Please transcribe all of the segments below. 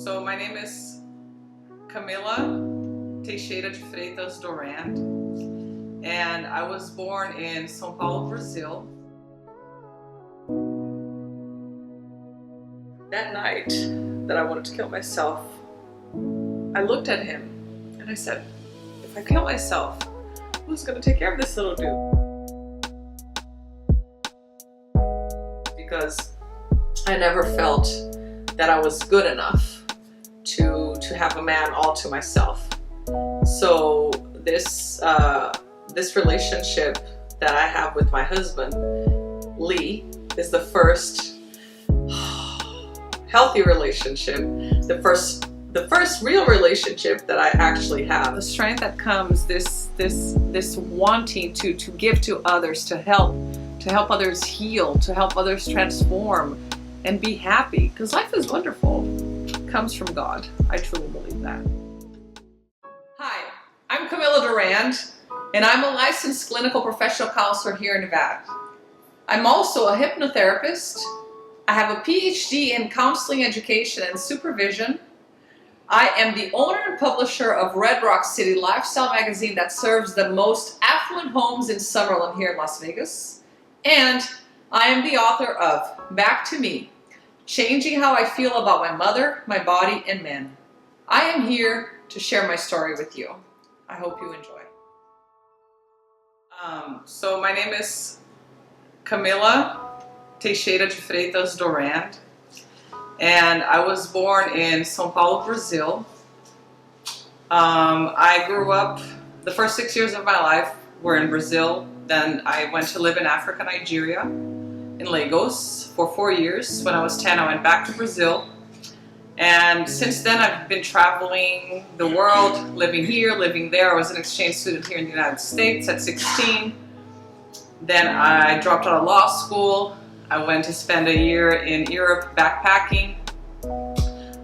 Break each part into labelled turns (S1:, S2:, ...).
S1: So my name is Camila Teixeira de Freitas Durand, and I was born in São Paulo, Brazil. That night that I wanted to kill myself, I looked at him and I said, if I kill myself, who's going to take care of this little dude? Because I never felt that I was good enough to have a man all to myself. So this relationship that I have with my husband, Lee, is the first healthy relationship, the first real relationship that I actually have. The strength that comes, this wanting to give to others, to help others heal, to help others transform and be happy, because life is wonderful. It comes from God. I truly believe that. Hi, I'm Camila Durand, and I'm a licensed clinical professional counselor here in Nevada. I'm also a hypnotherapist. I have a PhD in counseling, education, and supervision. I am the owner and publisher of Red Rock City Lifestyle magazine that serves the most affluent homes in Summerlin here in Las Vegas. And I am the author of Back to Me, Changing How I Feel About My Mother, My Body, and Men. I am here to share my story with you. I hope you enjoy. So my name is Camila Teixeira de Freitas Durand, and I was born in São Paulo, Brazil. I grew up, the first 6 years of my life were in Brazil. Then I went to live in Africa, Nigeria, in Lagos for 4 years. When I was 10, I went back to Brazil. And since then, I've been traveling the world, living here, living there. I was an exchange student here in the United States at 16. Then I dropped out of law school. I went to spend a year in Europe backpacking.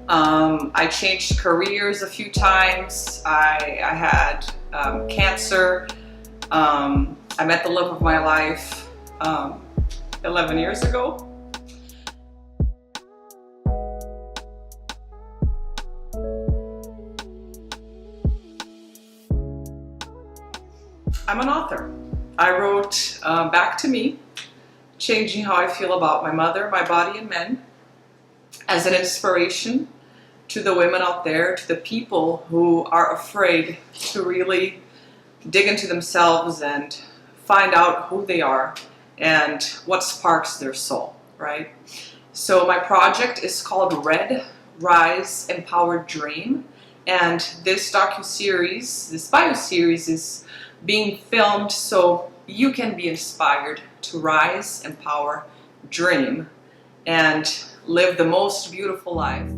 S1: I changed careers a few times. I had cancer. I met the love of my life 11 years ago. I'm an author. I wrote Back to Me, Changing How I Feel About My Mother, My Body, and Men, as an inspiration to the women out there, to the people who are afraid to really dig into themselves and find out who they are and what sparks their soul, right? So my project is called Red Rise Empowered Dream, and this docuseries, this bio-series is being filmed so you can be inspired to rise, empower, dream, and live the most beautiful life.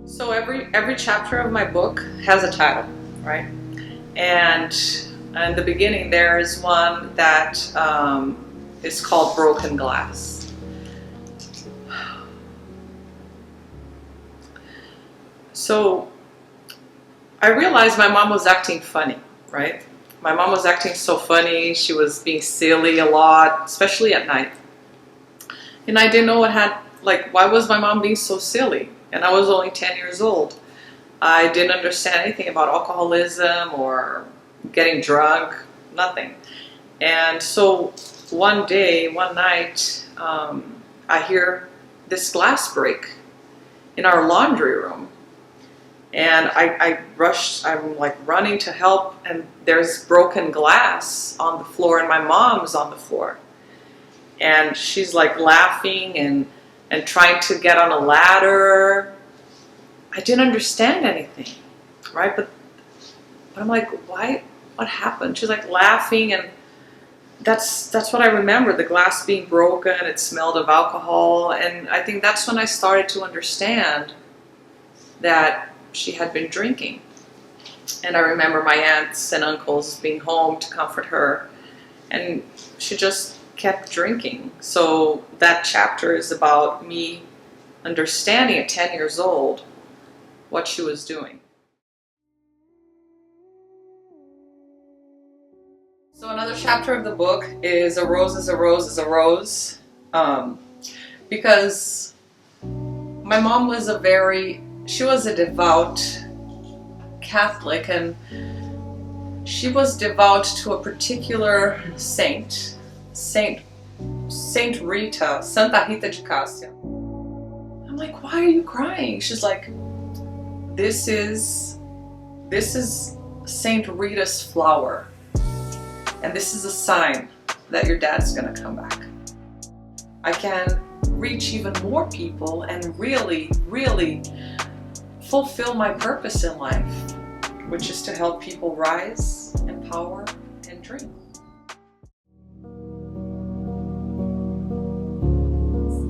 S1: So every chapter of my book has a title, right? And in the beginning there is one that is called Broken Glass. So I realized my mom was acting funny, right? My mom was acting so funny. She was being silly a lot, especially at night. And I didn't know why was my mom being so silly? And I was only 10 years old. I didn't understand anything about alcoholism or getting drunk, nothing. And so one night, I hear this glass break in our laundry room. And I rushed, I'm like running to help, and there's broken glass on the floor, and my mom's on the floor. And she's like laughing and trying to get on a ladder. I didn't understand anything, right? But I'm like, why? What happened? She's like laughing, and that's what I remember, the glass being broken. It smelled of alcohol, and I think that's when I started to understand that she had been drinking. And I remember my aunts and uncles being home to comfort her. and she just kept drinking. So that chapter is about me understanding at 10 years old what she was doing. So another chapter of the book is A Rose is a Rose is a Rose, because my mom was she was a devout Catholic, and she was devout to a particular saint, Saint Rita, Santa Rita de Cássia. I'm like, why are you crying? She's like, this is Saint Rita's flower, and this is a sign that your dad's gonna come back. I can reach even more people and really, really fulfill my purpose in life, which is to help people rise, empower, and dream.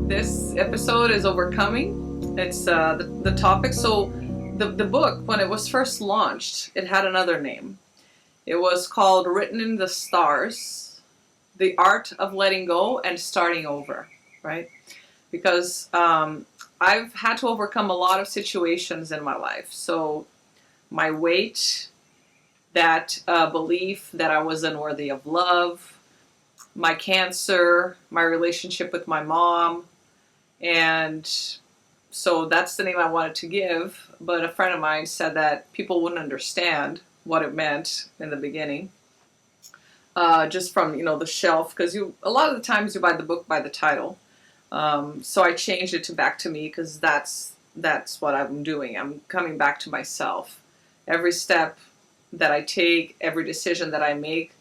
S1: This episode is Overcoming. It's the topic. So the book, when it was first launched, it had another name. It was called Written in the Stars, The Art of Letting Go and Starting Over, right? Because I've had to overcome a lot of situations in my life. So my weight, that belief that I was unworthy of love, my cancer, my relationship with my mom, and so that's the name I wanted to give, but a friend of mine said that people wouldn't understand what it meant in the beginning, just from, the shelf, because a lot of the times you buy the book by the title. So I changed it to Back to Me, because that's what I'm doing. I'm coming back to myself. Every step that I take, every decision that I make,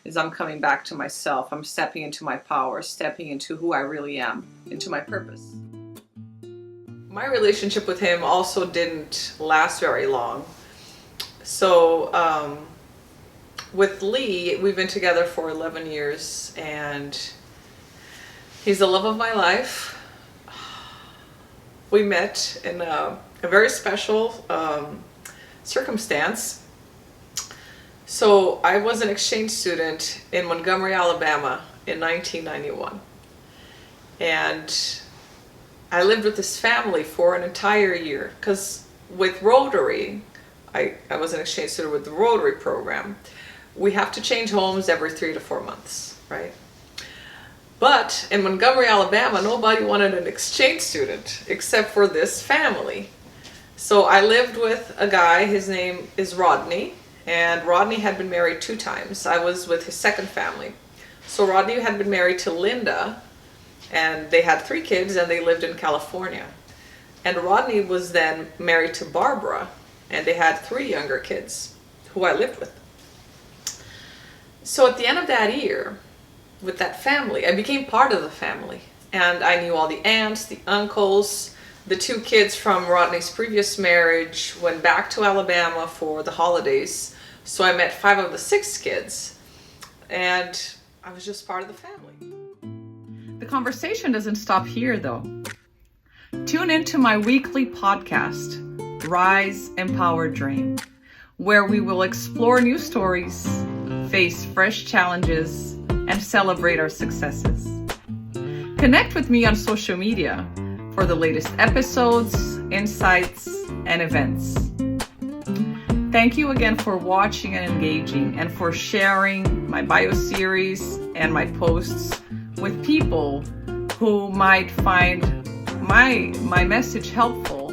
S1: is I'm coming back to myself. I'm stepping into my power, stepping into who I really am, into my purpose. My relationship with him also didn't last very long. So with Lee, we've been together for 11 years, and he's the love of my life. We met in a very special circumstance. So I was an exchange student in Montgomery, Alabama in 1991. And I lived with this family for an entire year, because with Rotary, I was an exchange student with the Rotary program. We have to change homes every 3 to 4 months, right? But in Montgomery, Alabama, nobody wanted an exchange student except for this family. So I lived with a guy, his name is Rodney, and Rodney had been married 2 times. I was with his second family. So Rodney had been married to Linda, and they had 3 kids, and they lived in California. And Rodney was then married to Barbara, and they had 3 younger kids who I lived with. So at the end of that year, with that family, I became part of the family, and I knew all the aunts, the uncles. The 2 kids from Rodney's previous marriage went back to Alabama for the holidays, so I met 5 of the 6 kids, and I was just part of the family. The conversation doesn't stop here, though. Tune into my weekly podcast, Rise, Empower, Dream, where we will explore new stories, face fresh challenges, and celebrate our successes. Connect with me on social media for the latest episodes, insights, and events. Thank you again for watching and engaging, and for sharing my bio series and my posts with people who might find my message helpful